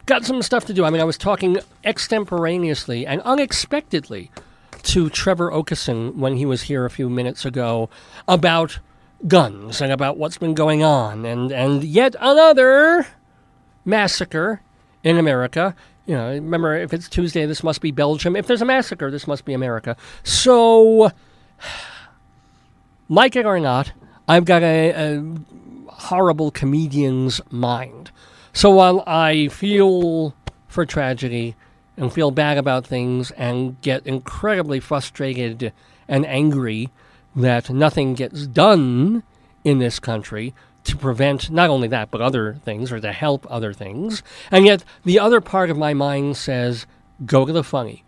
got some stuff to do. I mean, I was talking extemporaneously and unexpectedly to Trevor Okeson when he was here a few minutes ago about guns and about what's been going on, and yet another massacre in America. You know, remember, if it's Tuesday, this must be Belgium. If there's a massacre, this must be America. So, like it or not, I've got a horrible comedian's mind. So while I feel for tragedy and feel bad about things and get incredibly frustrated and angry that nothing gets done in this country to prevent not only that, but other things, or to help other things. And yet the other part of my mind says, go to the funny.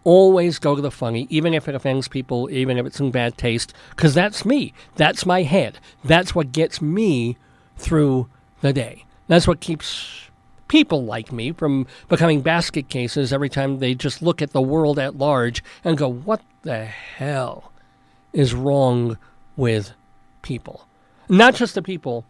Always go to the funny, even if it offends people, even if it's in bad taste, because that's me. That's my head. That's what gets me through the day. That's what keeps people like me from becoming basket cases every time they just look at the world at large and go, what the hell is wrong with people? Not just the people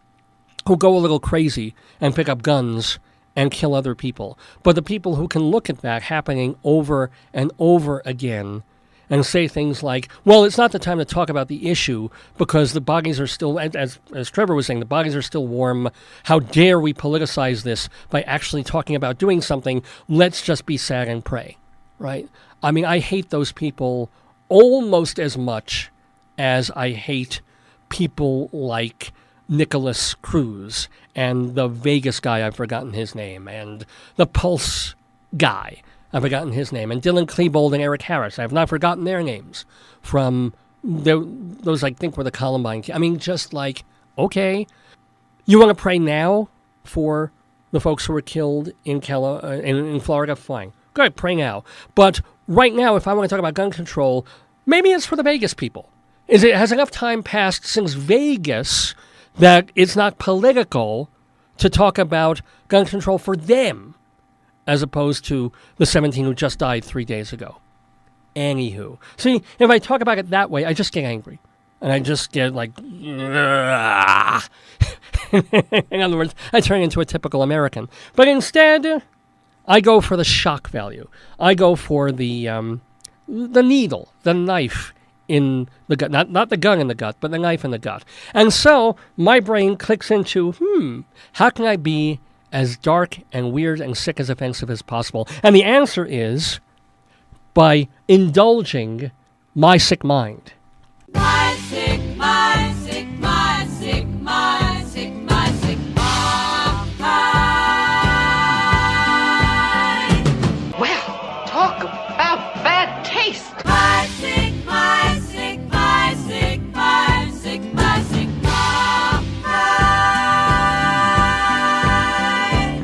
who go a little crazy and pick up guns and kill other people, but the people who can look at that happening over and over again and say things like, well, it's not the time to talk about the issue because the bodies are still, as Trevor was saying, the bodies are still warm. How dare we politicize this by actually talking about doing something? Let's just be sad and pray, right? I mean, I hate those people almost as much as I hate people like Nicholas Cruz and the Vegas guy, I've forgotten his name, and the Pulse guy, I've forgotten his name, and Dylan Klebold and Eric Harris, I have not forgotten their names from those I think were the Columbine. I mean, just like, okay, you want to pray now for the folks who were killed in Florida? Fine. Go ahead, pray now. But right now, if I want to talk about gun control, maybe it's for the Vegas people. Has enough time passed since Vegas that it's not political to talk about gun control for them as opposed to the 17 who just died 3 days ago. Anywho. See, if I talk about it that way, I just get angry. And I just get like, in other words, I turn into a typical American. But instead, I go for the shock value. I go for the needle, the knife in the gut. Not the gun in the gut, but the knife in the gut. And so my brain clicks into, how can I be as dark and weird and sick as offensive as possible? And the answer is by indulging my sick mind. My sick, my sick, my sick, my sick, my sick mind. Well, talk about bad taste. My sick, my sick, my sick, my sick, my sick mind.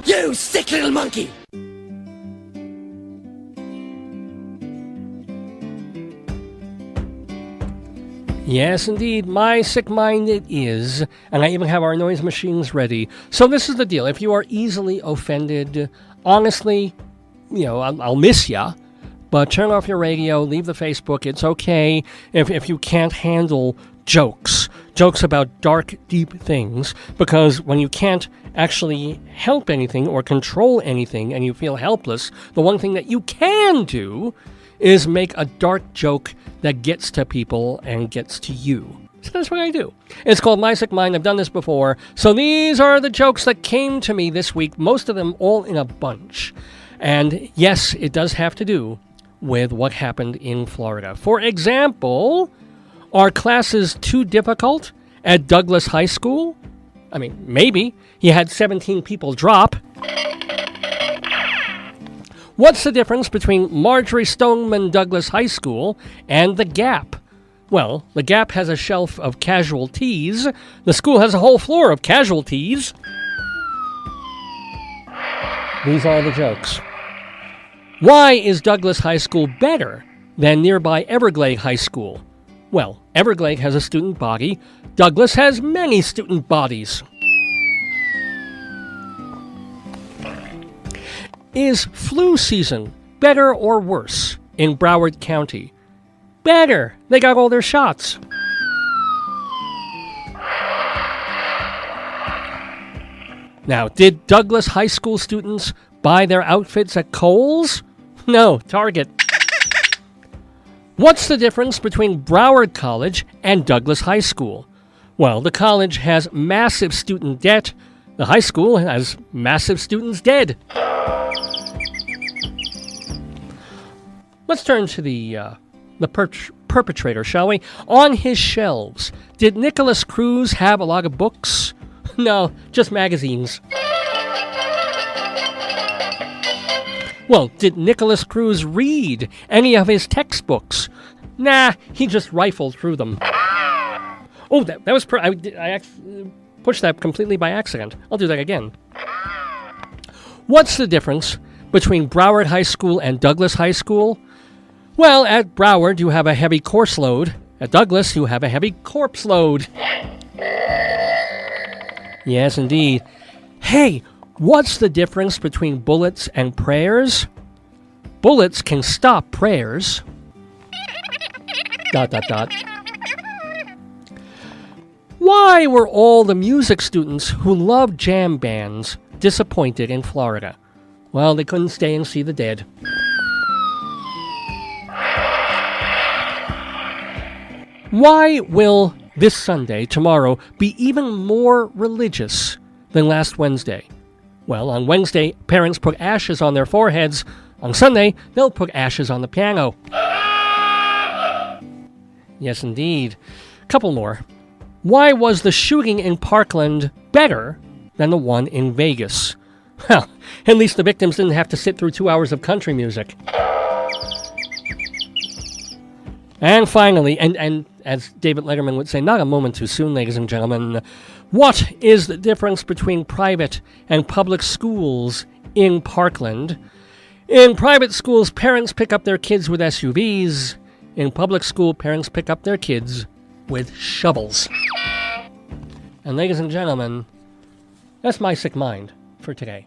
You sick little monkey! Yes, indeed, my sick mind it is, and I even have our noise machines ready. So this is the deal. If you are easily offended, honestly, I'll miss ya, but turn off your radio, leave the Facebook. It's okay if you can't handle jokes about dark, deep things, because when you can't actually help anything or control anything and you feel helpless, the one thing that you can do is make a dark joke that gets to people and gets to you. So that's what I do. It's called My Sick Mind. I've done this before. So these are the jokes that came to me this week, most of them all in a bunch. And yes, it does have to do with what happened in Florida. For example, are classes too difficult at Douglas High School? I mean, maybe. You had 17 people drop. What's the difference between Marjory Stoneman Douglas High School and The Gap? Well, The Gap has a shelf of casual teas. The school has a whole floor of casualties. These are the jokes. Why is Douglas High School better than nearby Everglade High School? Well, Everglade has a student body. Douglas has many student bodies. Is flu season better or worse in Broward County? Better. They got all their shots. Now, did Douglas High School students buy their outfits at Kohl's? No, Target. What's the difference between Broward College and Douglas High School? Well, the college has massive student debt. The high school has massive students dead. Let's turn to the perpetrator, shall we? On his shelves, did Nicholas Cruz have a lot of books? No, just magazines. Well, did Nicholas Cruz read any of his textbooks? Nah, he just rifled through them. Oh, that was... I pushed that completely by accident. I'll do that again. What's the difference between Broward High School and Douglas High School? Well, at Broward, you have a heavy course load. At Douglas, you have a heavy corpse load. Yes, indeed. Hey, what's the difference between bullets and prayers? Bullets can stop prayers. ... Why were all the music students who loved jam bands disappointed in Florida? Well, they couldn't stay and see the dead. Why will this Sunday, tomorrow, be even more religious than last Wednesday? Well, on Wednesday, parents put ashes on their foreheads. On Sunday, they'll put ashes on the piano. Yes, indeed. Couple more. Why was the shooting in Parkland better than the one in Vegas? Well, at least the victims didn't have to sit through 2 hours of country music. And finally, and as David Letterman would say, not a moment too soon, ladies and gentlemen, what is the difference between private and public schools in Parkland? In private schools, parents pick up their kids with SUVs. In public school, parents pick up their kids with shovels. And ladies and gentlemen, that's my sick mind for today.